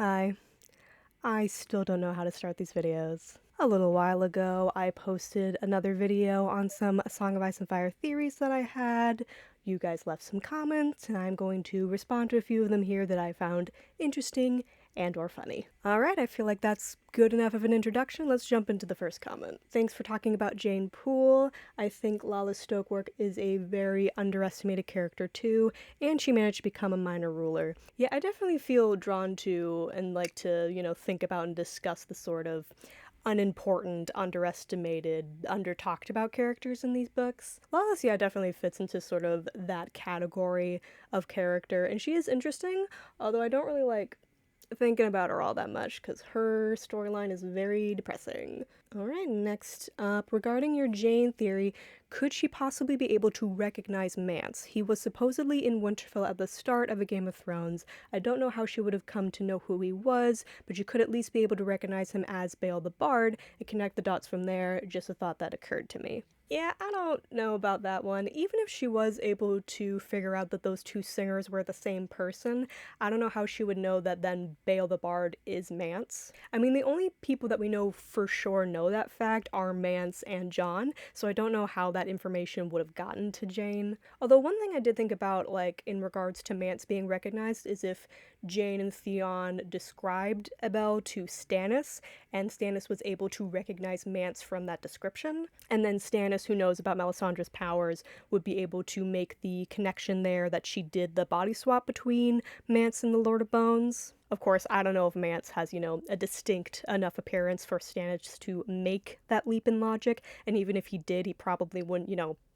Hi. I still don't know how to start these videos. A little while ago, I posted another video on some Song of Ice and Fire theories that I had. You guys left some comments, and I'm going to respond to a few of them here that I found interesting and or funny. Alright, I feel like that's good enough of an introduction. Let's jump into the first comment. Thanks for talking about Jeyne Poole. I think Lala Stokework is a very underestimated character too, and she managed to become a minor ruler. Yeah, I definitely feel drawn to and like to, think about and discuss the sort of unimportant, underestimated, under-talked about characters in these books. Lala's, yeah, definitely fits into sort of that category of character, and she is interesting, although I don't really like thinking about her all that much because her storyline is very depressing. Alright, next up, regarding your Jeyne theory, could she possibly be able to recognize Mance? He was supposedly in Winterfell at the start of A Game of Thrones. I don't know how she would have come to know who he was, but you could at least be able to recognize him as Bale the Bard and connect the dots from there. Just a thought that occurred to me. Yeah, I don't know about that one. Even if she was able to figure out that those two singers were the same person, I don't know how she would know that then Bale the Bard is Mance. I mean, the only people that we know for sure know that fact are Mance and Jon, so I don't know how that information would have gotten to Jeyne. Although one thing I did think about, like, in regards to Mance being recognized is if Jeyne and Theon described Abel to Stannis, and Stannis was able to recognize Mance from that description, and then Stannis, who knows about Melisandre's powers, would be able to make the connection there that she did the body swap between Mance and the Lord of Bones. Of course, I don't know if Mance has, a distinct enough appearance for Stannis to make that leap in logic, and even if he did, he probably wouldn't,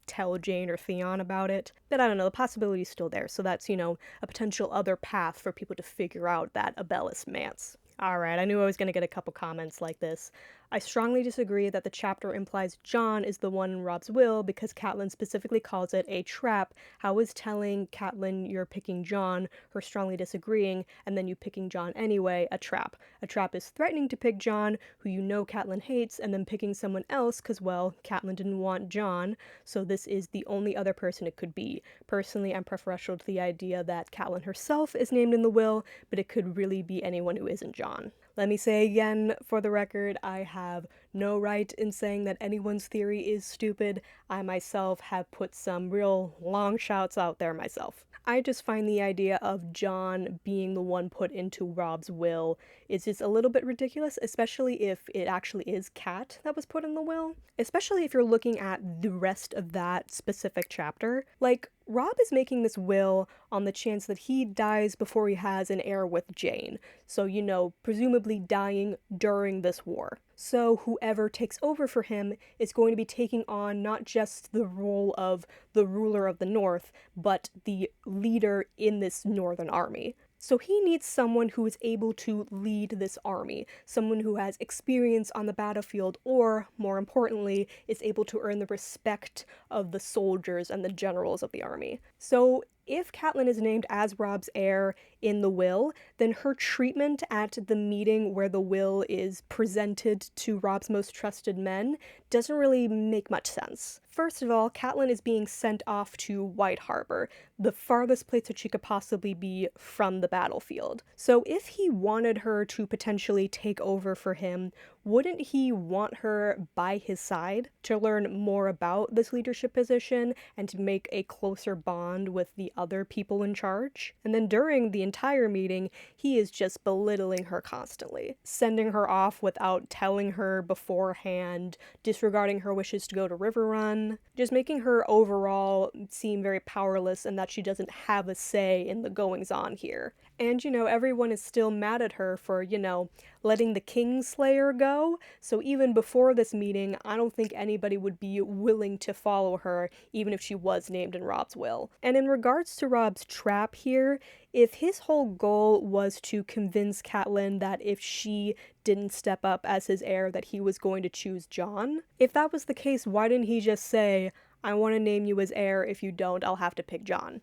tell Jeyne or Theon about it. But I don't know, the possibility is still there, so that's, a potential other path for people to figure out that Abel is Mance. Alright, I knew I was going to get a couple comments like this. I strongly disagree that the chapter implies Jon is the one in Robb's will because Catelyn specifically calls it a trap. How is telling Catelyn you're picking Jon, her strongly disagreeing, and then you picking Jon anyway, a trap? A trap is threatening to pick Jon, who you know Catelyn hates, and then picking someone else because, well, Catelyn didn't want Jon, so this is the only other person it could be. Personally, I'm preferential to the idea that Catelyn herself is named in the will, but it could really be anyone who isn't Jon. Let me say again, for the record, I have no right in saying that anyone's theory is stupid. I myself have put some real long shots out there myself. I just find the idea of Jon being the one put into Robb's will is just a little bit ridiculous, especially if it actually is Cat that was put in the will. Especially if you're looking at the rest of that specific chapter. Like, Robb is making this will on the chance that he dies before he has an heir with Jeyne. So, presumably dying during this war. So whoever takes over for him is going to be taking on not just the role of the ruler of the North, but the leader in this northern army. So he needs someone who is able to lead this army, someone who has experience on the battlefield or, more importantly, is able to earn the respect of the soldiers and the generals of the army. So if Catelyn is named as Robb's heir in the will, then her treatment at the meeting where the will is presented to Robb's most trusted men doesn't really make much sense. First of all, Catelyn is being sent off to White Harbor, the farthest place that she could possibly be from the battlefield. So if he wanted her to potentially take over for him, wouldn't he want her by his side to learn more about this leadership position and to make a closer bond with the other people in charge? And then during the entire meeting, he is just belittling her constantly, sending her off without telling her beforehand, disregarding her wishes to go to River Run, just making her overall seem very powerless and that she doesn't have a say in the goings-on here. And, everyone is still mad at her for, letting the Kingslayer go, so even before this meeting, I don't think anybody would be willing to follow her, even if she was named in Robb's will. And in regards to Robb's trap here, if his whole goal was to convince Catelyn that if she didn't step up as his heir that he was going to choose Jon, if that was the case, why didn't he just say, I want to name you as heir, if you don't, I'll have to pick Jon?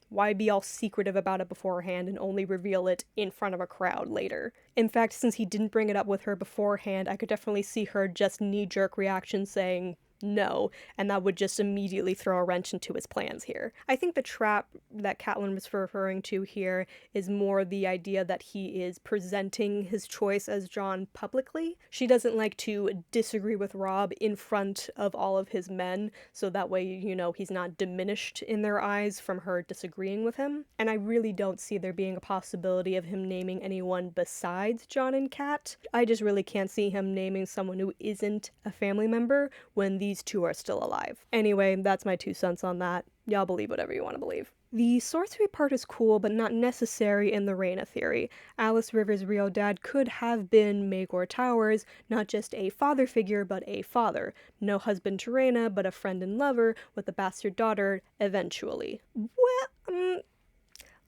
Why be all secretive about it beforehand and only reveal it in front of a crowd later? In fact, since he didn't bring it up with her beforehand, I could definitely see her just knee-jerk reaction saying, No, and that would just immediately throw a wrench into his plans here. I think the trap that Catelyn was referring to here is more the idea that he is presenting his choice as Jon publicly. She doesn't like to disagree with Robb in front of all of his men, so that way, you know, he's not diminished in their eyes from her disagreeing with him. And I really don't see there being a possibility of him naming anyone besides Jon and Cat. I just really can't see him naming someone who isn't a family member when these two are still alive. Anyway, that's my 2 cents on that. Y'all believe whatever you want to believe. The sorcery part is cool, but not necessary in the Rhaena theory. Alys River's real dad could have been Maegor Towers, not just a father figure, but a father. No husband to Rhaena, but a friend and lover with a bastard daughter, eventually. Well,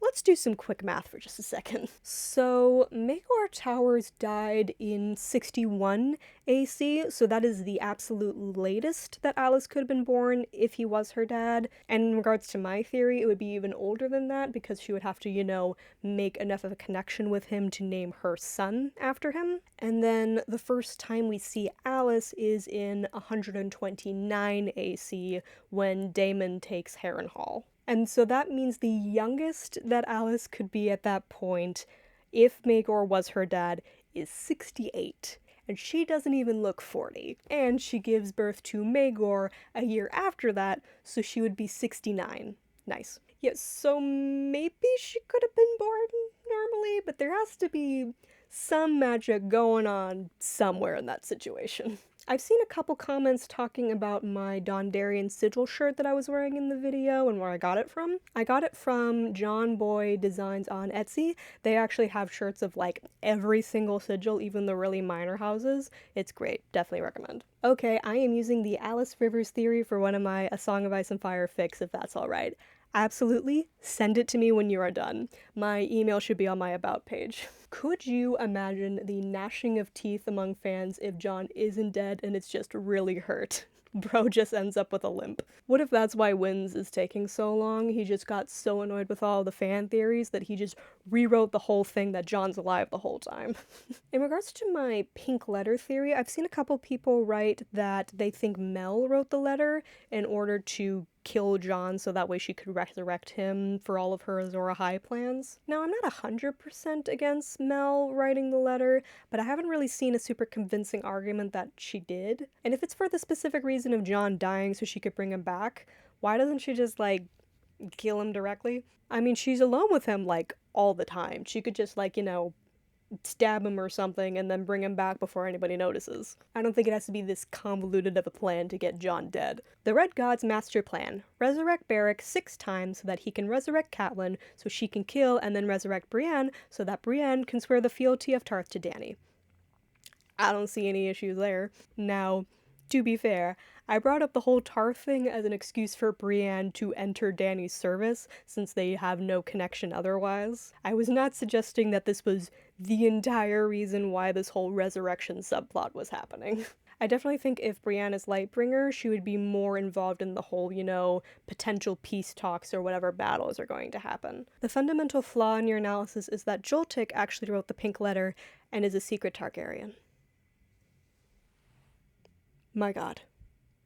let's do some quick math for just a second. So, Maegor Towers died in 61 AC, so that is the absolute latest that Alys could have been born if he was her dad. And in regards to my theory, it would be even older than that because she would have to, you know, make enough of a connection with him to name her son after him. And then the first time we see Alys is in 129 AC when Daemon takes Harrenhal. And so that means the youngest that Alys could be at that point, if Maegor was her dad, is 68. And she doesn't even look 40. And she gives birth to Maegor a year after that, so she would be 69. Nice. Yes, so maybe she could have been born normally, but there has to be some magic going on somewhere in that situation. I've seen a couple comments talking about my Dondarrion sigil shirt that I was wearing in the video and where I got it from. I got it from John Boy Designs on Etsy. They actually have shirts of like every single sigil, even the really minor houses. It's great. Definitely recommend. Okay, I am using the Alys Rivers theory for one of my A Song of Ice and Fire fics, if that's alright. Absolutely, send it to me when you are done. My email should be on my About page. Could you imagine the gnashing of teeth among fans if Jon isn't dead and it's just really hurt? Bro just ends up with a limp. What if that's why Wins is taking so long? He just got so annoyed with all the fan theories that he just rewrote the whole thing that Jon's alive the whole time. In regards to my pink letter theory, I've seen a couple people write that they think Mel wrote the letter in order to kill Jon so that way she could resurrect him for all of her Azor Ahai plans. Now, I'm not 100% against Mel writing the letter, but I haven't really seen a super convincing argument that she did. And if it's for the specific reason of Jon dying so she could bring him back, why doesn't she just, like, kill him directly? I mean, she's alone with him, like, all the time. She could just, like, you know, stab him or something and then bring him back before anybody notices. I don't think it has to be this convoluted of a plan to get Jon dead. The Red God's master plan. Resurrect Beric 6 times so that he can resurrect Catelyn so she can kill and then resurrect Brienne so that Brienne can swear the fealty of Tarth to Dany. I don't see any issues there. Now, to be fair, I brought up the whole Tarth thing as an excuse for Brienne to enter Dany's service, since they have no connection otherwise. I was not suggesting that this was the entire reason why this whole resurrection subplot was happening. I definitely think if Brienne is Lightbringer, she would be more involved in the whole, you know, potential peace talks or whatever battles are going to happen. The fundamental flaw in your analysis is that Joltik actually wrote the pink letter and is a secret Targaryen. My god.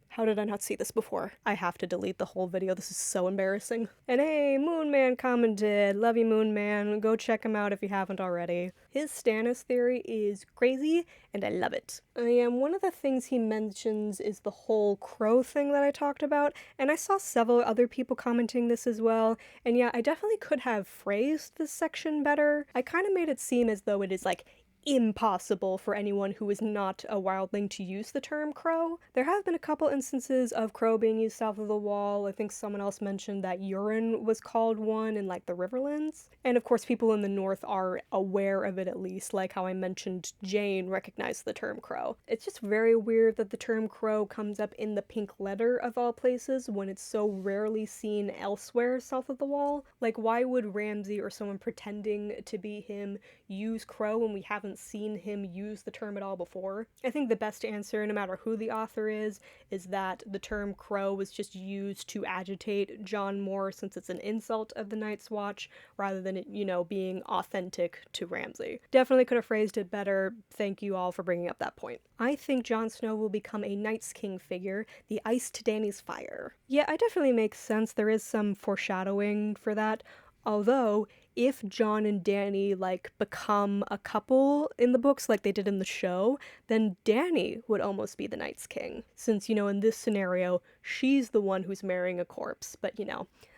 How did I not see this before? I have to delete the whole video. This is so embarrassing. And hey, Moonman commented. Love you, Moonman. Go check him out if you haven't already. His Stannis theory is crazy, and I love it. One of the things he mentions is the whole crow thing that I talked about, and I saw several other people commenting this as well, and yeah, I definitely could have phrased this section better. I kind of made it seem as though it is, like, impossible for anyone who is not a wildling to use the term crow. There have been a couple instances of crow being used south of the wall. I think someone else mentioned that urine was called one in like the Riverlands. And of course people in the north are aware of it at least, like how I mentioned Jeyne recognized the term crow. It's just very weird that the term crow comes up in the pink letter of all places when it's so rarely seen elsewhere south of the wall. Like, why would Ramsay or someone pretending to be him use crow when we haven't hasn't seen him use the term at all before. I think the best answer, no matter who the author is that the term crow was just used to agitate Jon more, since it's an insult of the Night's Watch rather than it, being authentic to Ramsay. Definitely could have phrased it better. Thank you all for bringing up that point. I think Jon Snow will become a Night's King figure, the ice to Dany's fire. Yeah, it definitely makes sense. There is some foreshadowing for that. Although, if Jon and Dany, become a couple in the books like they did in the show, then Dany would almost be the Night's King. Since, in this scenario, she's the one who's marrying a corpse. But,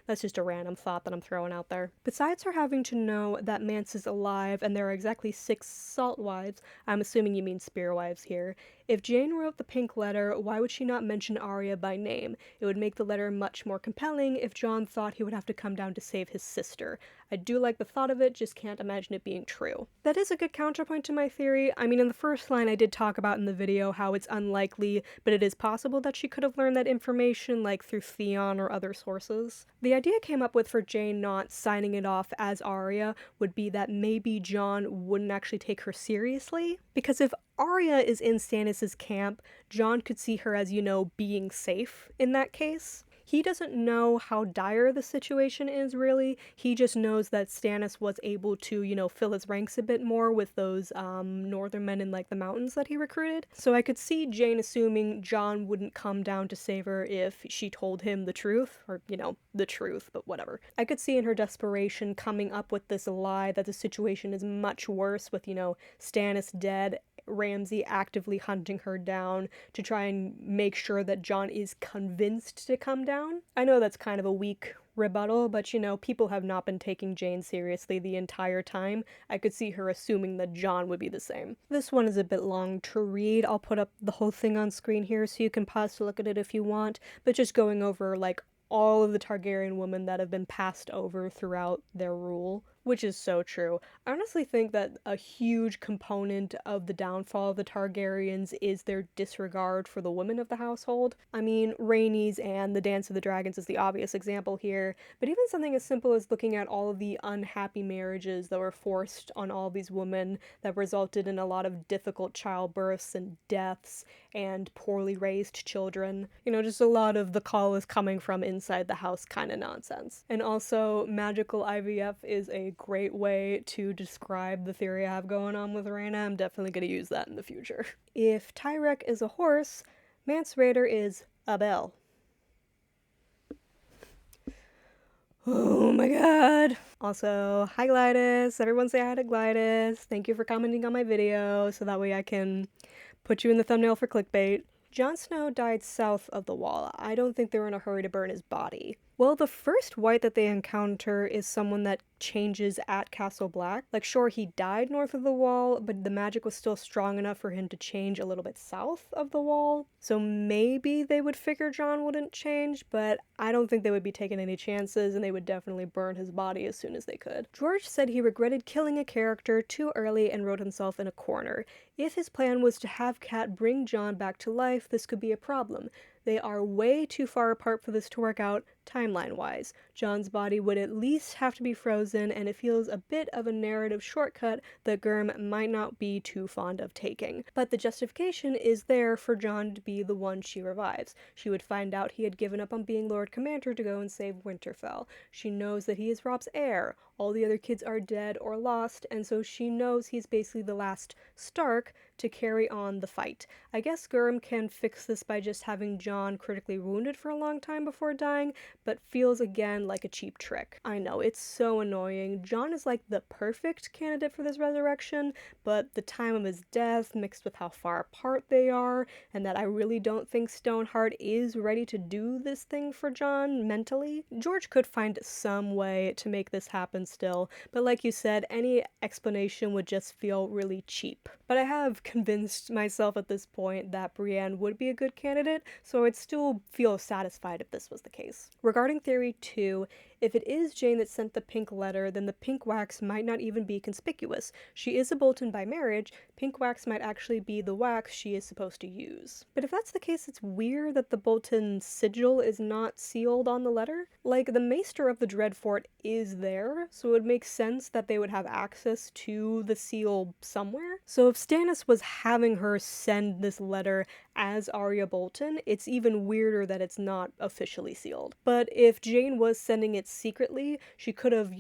that's just a random thought that I'm throwing out there. Besides her having to know that Mance is alive and there are exactly 6 salt wives, I'm assuming you mean spear wives here, if Jeyne wrote the pink letter, why would she not mention Arya by name? It would make the letter much more compelling if Jon thought he would have to come down to save his sister. I do like the thought of it, just can't imagine it being true. That is a good counterpoint to my theory. I mean, in the first line I did talk about in the video how it's unlikely, but it is possible that she could have learned that information, through Theon or other sources. The idea I came up with for Jeyne not signing it off as Arya would be that maybe Jon wouldn't actually take her seriously, because if Arya is in Stannis' camp, Jon could see her as, being safe in that case. He doesn't know how dire the situation is, really. He just knows that Stannis was able to, fill his ranks a bit more with those northern men in, the mountains that he recruited. So I could see Jeyne assuming Jon wouldn't come down to save her if she told him the truth, or, the truth, but whatever. I could see in her desperation coming up with this lie that the situation is much worse with, Stannis dead, Ramsay actively hunting her down to try and make sure that Jon is convinced to come down. I know that's kind of a weak rebuttal, but people have not been taking Jeyne seriously the entire time. I could see her assuming that Jon would be the same. This one is a bit long to read. I'll put up the whole thing on screen here so you can pause to look at it if you want, but just going over all of the Targaryen women that have been passed over throughout their rule, which is so true. I honestly think that a huge component of the downfall of the Targaryens is their disregard for the women of the household. I mean, Rhaenys and the Dance of the Dragons is the obvious example here, but even something as simple as looking at all of the unhappy marriages that were forced on all these women that resulted in a lot of difficult childbirths and deaths and poorly raised children. Just a lot of the call is coming from inside the house kind of nonsense. And also, magical IVF is a great way to describe the theory I have going on with Rhaena. I'm definitely going to use that in the future. If Tyrek is a horse, Mance Rayder is a bell. Oh my god. Also, hi Glidus. Everyone say hi to Glidus. Thank you for commenting on my video so that way I can put you in the thumbnail for clickbait. Jon Snow died south of the Wall. I don't think they were in a hurry to burn his body. Well, the first white that they encounter is someone that changes at Castle Black. Sure, he died north of the Wall, but the magic was still strong enough for him to change a little bit south of the Wall. So maybe they would figure Jon wouldn't change, but I don't think they would be taking any chances, and they would definitely burn his body as soon as they could. George said he regretted killing a character too early and wrote himself in a corner. If his plan was to have Cat bring Jon back to life, this could be a problem. They are way too far apart for this to work out, timeline-wise. Jon's body would at least have to be frozen, and it feels a bit of a narrative shortcut that Gurm might not be too fond of taking. But the justification is there for Jon to be the one she revives. She would find out he had given up on being Lord Commander to go and save Winterfell. She knows that he is Robb's heir. All the other kids are dead or lost, and so she knows he's basically the last Stark to carry on the fight. I guess Gurm can fix this by just having Jon critically wounded for a long time before dying, but feels again like a cheap trick. I know, it's so annoying. Jon is the perfect candidate for this resurrection, but the time of his death mixed with how far apart they are, and that I really don't think Stoneheart is ready to do this thing for Jon mentally. George could find some way to make this happen still, but like you said, any explanation would just feel really cheap. But I have convinced myself at this point that Brienne would be a good candidate, so I'd still feel satisfied if this was the case. Regarding theory 2, if it is Jeyne that sent the pink letter, then the pink wax might not even be conspicuous. She is a Bolton by marriage, pink wax might actually be the wax she is supposed to use. But if that's the case, it's weird that the Bolton sigil is not sealed on the letter. The Maester of the Dreadfort is there, so it would make sense that they would have access to the seal somewhere. So if Stannis was having her send this letter as Arya Bolton, it's even weirder that it's not officially sealed. But if Jeyne was sending it secretly, she could have,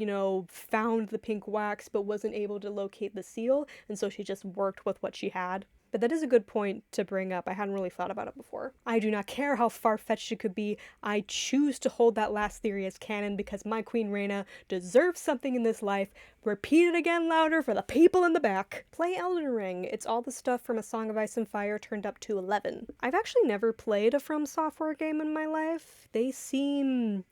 found the pink wax but wasn't able to locate the seal, and so she just worked with what she had. But that is a good point to bring up. I hadn't really thought about it before. I do not care how far-fetched it could be. I choose to hold that last theory as canon because my Queen Rhaena deserves something in this life. Repeat it again louder for the people in the back. Play Elden Ring. It's all the stuff from A Song of Ice and Fire turned up to 11. I've actually never played a From Software game in my life. They seem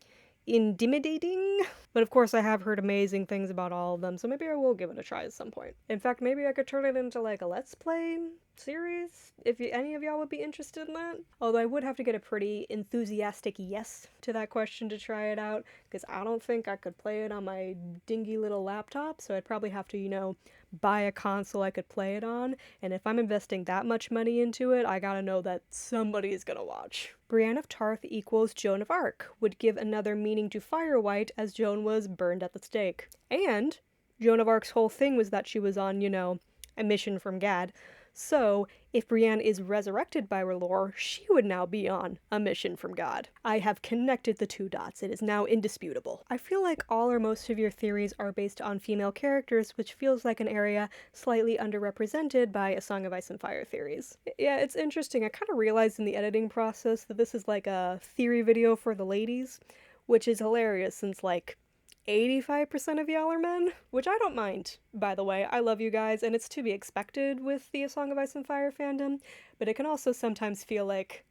intimidating, but of course I have heard amazing things about all of them, so maybe I will give it a try at some point. In fact, maybe I could turn it into like a Let's Play series, if any of y'all would be interested in that. Although I would have to get a pretty enthusiastic yes to that question to try it out, because I don't think I could play it on my dingy little laptop, so I'd probably have to, buy a console I could play it on, and if I'm investing that much money into it, I gotta know that somebody is gonna watch. Brienne of Tarth equals Joan of Arc would give another meaning to Firewhite, as Joan was burned at the stake. And Joan of Arc's whole thing was that she was on, a mission from God. So, if Brienne is resurrected by R'hllor, she would now be on a mission from God. I have connected the two dots. It is now indisputable. I feel like all or most of your theories are based on female characters, which feels like an area slightly underrepresented by A Song of Ice and Fire theories. Yeah, it's interesting. I kind of realized in the editing process that this is like a theory video for the ladies, which is hilarious since, 85% of y'all are men, which I don't mind, by the way. I love you guys, and it's to be expected with the A Song of Ice and Fire fandom, but it can also sometimes feel like,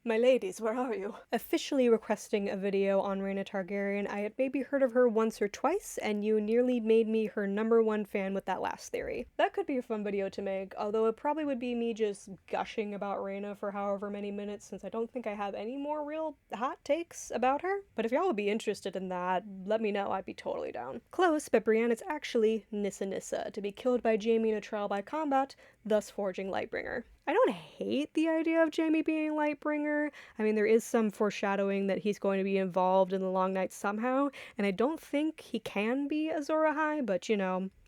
my ladies, where are you? Officially requesting a video on Rhaena Targaryen, I had maybe heard of her once or twice, and you nearly made me her #1 fan with that last theory. That could be a fun video to make, although it probably would be me just gushing about Rhaena for however many minutes, since I don't think I have any more real hot takes about her. But if y'all would be interested in that, let me know, I'd be totally down. Close, but Brienne is actually Nissa, to be killed by Jaime in a trial by combat, thus forging Lightbringer. I don't hate the idea of Jaime being Lightbringer. I mean, there is some foreshadowing that he's going to be involved in the Long Night somehow, and I don't think he can be Azor Ahai, but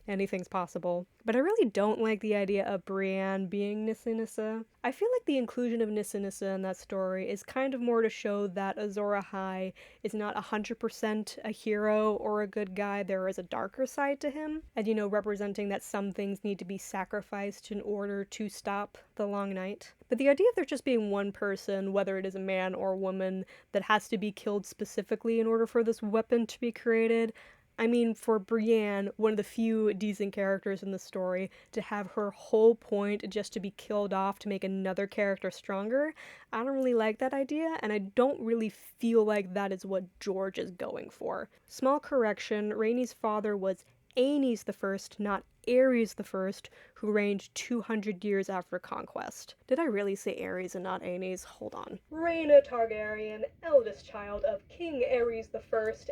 anything's possible. But I really don't like the idea of Brienne being Nissa. I feel like the inclusion of Nissa in that story is kind of more to show that Azor Ahai is not 100% a hero or a good guy. There is a darker side to him, and representing that some things need to be sacrificed in order to stop the Long Night. But the idea of there just being one person, whether it is a man or a woman, that has to be killed specifically in order for this weapon to be created, I mean, for Brienne, one of the few decent characters in the story, to have her whole point just to be killed off to make another character stronger, I don't really like that idea, and I don't really feel like that is what George is going for. Small correction, Rhaenys father was Aenys the First, not Aerys the First, who reigned 200 years after conquest. Did I really say Aerys and not Aenys? Hold on. Rhaena Targaryen, eldest child of King Aerys the First.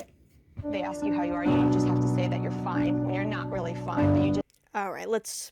They ask you how you are, you just have to say that you're fine when you're not really fine, but you just... Alright, let's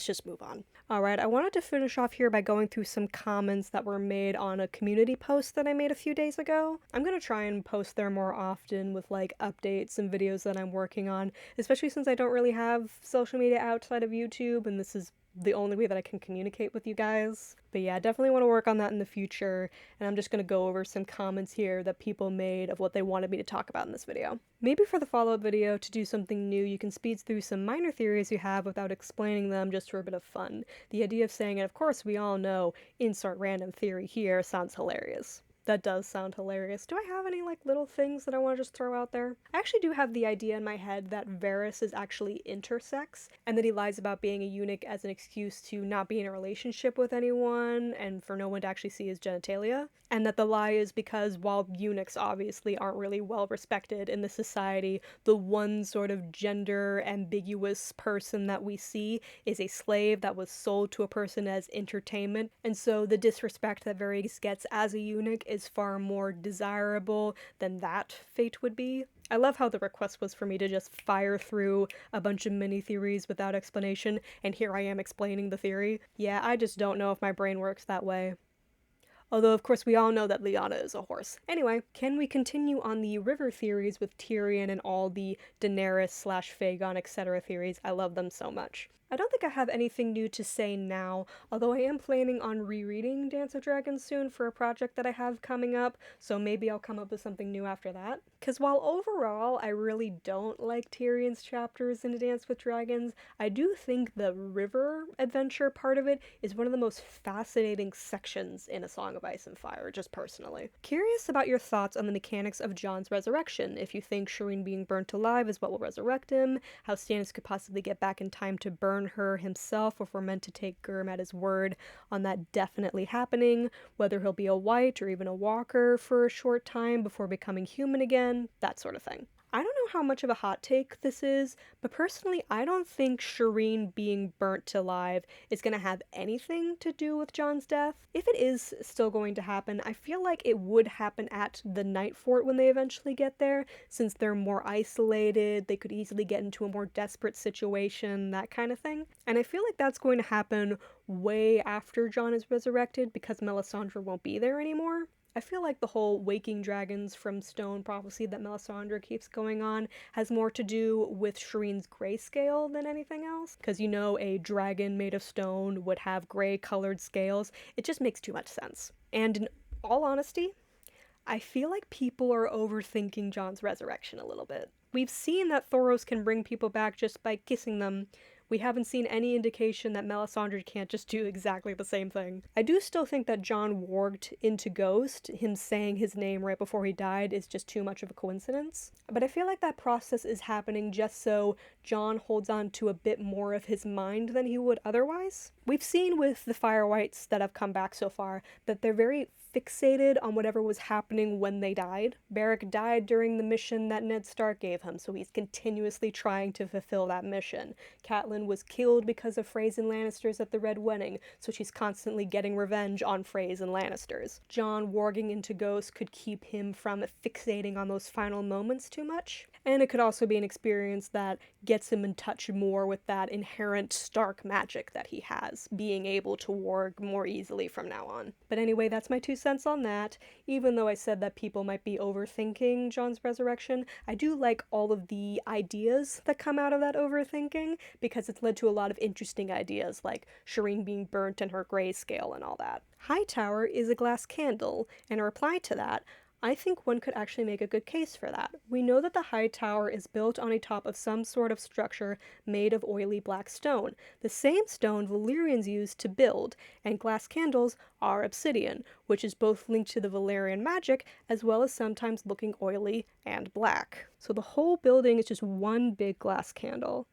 just move on. Alright, I wanted to finish off here by going through some comments that were made on a community post that I made a few days ago. I'm gonna try and post there more often with updates and videos that I'm working on, especially since I don't really have social media outside of YouTube, and this is the only way that I can communicate with you guys. But yeah, definitely want to work on that in the future, and I'm just going to go over some comments here that people made of what they wanted me to talk about in this video. Maybe for the follow-up video, to do something new, you can speed through some minor theories you have without explaining them, just for a bit of fun. The idea of saying, and of course we all know, insert random theory here, sounds hilarious. That does sound hilarious. Do I have any little things that I want to just throw out there? I actually do have the idea in my head that Varys is actually intersex, and that he lies about being a eunuch as an excuse to not be in a relationship with anyone and for no one to actually see his genitalia. And that the lie is because while eunuchs obviously aren't really well respected in the society, the one sort of gender ambiguous person that we see is a slave that was sold to a person as entertainment, and so the disrespect that Varys gets as a eunuch is far more desirable than that fate would be. I love how the request was for me to just fire through a bunch of mini theories without explanation, and here I am explaining the theory. Yeah, I just don't know if my brain works that way. Although, of course, we all know that Lyanna is a horse. Anyway, can we continue on the river theories with Tyrion and all the Daenerys / Phaegon etc. theories? I love them so much. I don't think I have anything new to say now, although I am planning on rereading Dance of Dragons soon for a project that I have coming up, so maybe I'll come up with something new after that. Because while overall I really don't like Tyrion's chapters in A Dance with Dragons, I do think the river adventure part of it is one of the most fascinating sections in A Song of Ice and Fire, just personally. Curious about your thoughts on the mechanics of Jon's resurrection, if you think Shireen being burnt alive is what will resurrect him, how Stannis could possibly get back in time to burn her himself, if we're meant to take Gurm at his word on that definitely happening, whether he'll be a white or even a walker for a short time before becoming human again, that sort of thing. I don't know how much of a hot take this is, but personally, I don't think Shireen being burnt alive is going to have anything to do with Jon's death. If it is still going to happen, I feel like it would happen at the Night Fort when they eventually get there, since they're more isolated, they could easily get into a more desperate situation, that kind of thing. And I feel like that's going to happen way after Jon is resurrected because Melisandre won't be there anymore. I feel like the whole waking dragons from stone prophecy that Melisandre keeps going on has more to do with Shireen's grayscale than anything else. Because you know, a dragon made of stone would have gray colored scales. It just makes too much sense. And in all honesty, I feel like people are overthinking Jon's resurrection a little bit. We've seen that Thoros can bring people back just by kissing them. We haven't seen any indication that Melisandre can't just do exactly the same thing. I do still think that Jon warged into Ghost, him saying his name right before he died, is just too much of a coincidence. But I feel like that process is happening just so Jon holds on to a bit more of his mind than he would otherwise. We've seen with the Firewhites that have come back so far that they're very fixated on whatever was happening when they died. Beric died during the mission that Ned Stark gave him, so he's continuously trying to fulfill that mission. Catelyn was killed because of Freys and Lannisters at the Red Wedding, so she's constantly getting revenge on Freys and Lannisters. Jon warging into Ghost could keep him from fixating on those final moments too much, and it could also be an experience that gets him in touch more with that inherent Stark magic that he has, being able to warg more easily from now on. But anyway, that's my 2 cents on that. Even though I said that people might be overthinking Jon's resurrection, I do like all of the ideas that come out of that overthinking, because it's led to a lot of interesting ideas, like Shireen being burnt and her grayscale and all that. Hightower is a glass candle, and in reply to that, I think one could actually make a good case for that. We know that the High Tower is built on a top of some sort of structure made of oily black stone, the same stone Valyrians used to build, and glass candles are obsidian, which is both linked to the Valyrian magic as well as sometimes looking oily and black. So the whole building is just one big glass candle.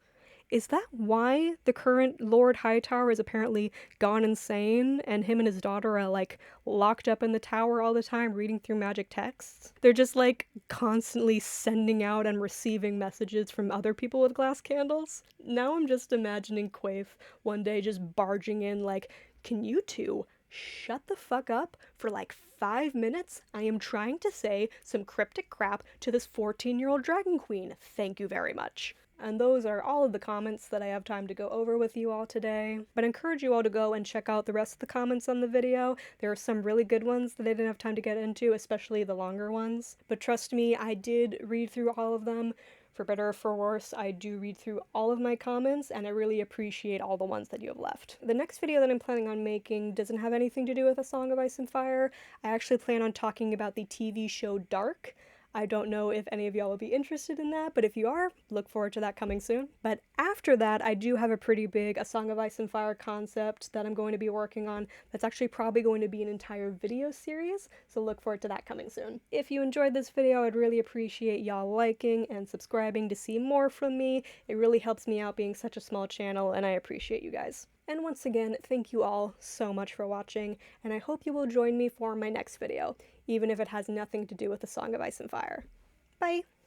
Is that why the current Lord Hightower is apparently gone insane and him and his daughter are like locked up in the tower all the time reading through magic texts? They're just like constantly sending out and receiving messages from other people with glass candles? Now I'm just imagining Quaithe one day just barging in like, can you two shut the fuck up for like 5 minutes? I am trying to say some cryptic crap to this 14-year-old dragon queen. Thank you very much. And those are all of the comments that I have time to go over with you all today. But I encourage you all to go and check out the rest of the comments on the video. There are some really good ones that I didn't have time to get into, especially the longer ones. But trust me, I did read through all of them. For better or for worse, I do read through all of my comments, and I really appreciate all the ones that you have left. The next video that I'm planning on making doesn't have anything to do with A Song of Ice and Fire. I actually plan on talking about the TV show Dark. I don't know if any of y'all will be interested in that, but if you are, look forward to that coming soon. But after that, I do have a pretty big A Song of Ice and Fire concept that I'm going to be working on that's actually probably going to be an entire video series, so look forward to that coming soon. If you enjoyed this video, I'd really appreciate y'all liking and subscribing to see more from me. It really helps me out being such a small channel, and I appreciate you guys. And once again, thank you all so much for watching, and I hope you will join me for my next video, even if it has nothing to do with A Song of Ice and Fire. Bye!